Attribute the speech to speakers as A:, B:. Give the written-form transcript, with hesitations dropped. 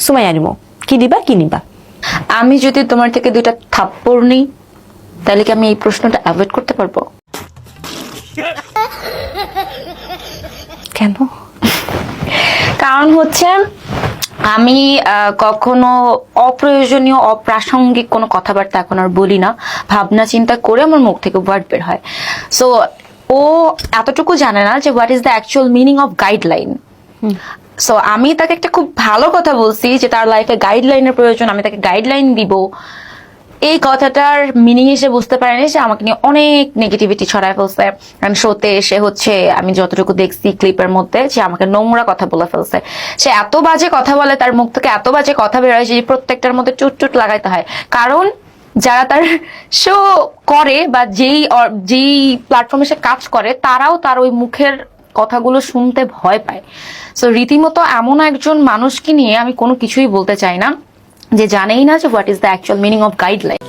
A: সুমাইয়া নিমো। কি দিবা কি নিবা?
B: আমি যদি তোমার থেকে 2টা থাপ্পড় নিই তাহলে কি আমি এই প্রশ্নটা অ্যাভয়েড করতে পারবো?
A: কেন?
B: কারণ হচ্ছে আমি কখনো অপ্রয়োজনীয় অপ্রাসঙ্গিক কোনো কথাবার্তা এখন আর বলি না, ভাবনা চিন্তা করে আমার মুখ থেকে ওয়ার্ড বের হয়। সো ও এতটুকু জানে না যে what is the actual meaning of guideline. So আমি তাকে একটা খুব ভালো কথা বলছি যে তার লাইফে গাইডলাইনের প্রয়োজন, আমি তাকে গাইডলাইন দিব। এই কথাটার মিনিং এসে বুঝতে পারেনি, সে আমাকে নিয়ে অনেক নেগেটিভিটি ছড়ায় ফেলছে। কারণ শোতে এসে হচ্ছে আমি যতটুকু দেখছি ক্লিপের মধ্যে, সে আমাকে নোংরা কথা বলে ফেলছে। সে এত বাজে কথা বলে, তার মুখ থেকে এত বাজে কথা বের হয় যে প্রত্যেকটার মধ্যে চুট চুট লাগাইতে হয়। কারণ যারা তার শো করে বা যেই প্ল্যাটফর্মে সে কাজ করে, তারাও তার ওই মুখের কথাগুলো শুনতে ভয় পায়। সো রীতিমতো এমন একজন মানুষকে নিয়ে আমি কোনো কিছুই বলতে চাই না যে জানেই না যে what is the actual meaning of guideline.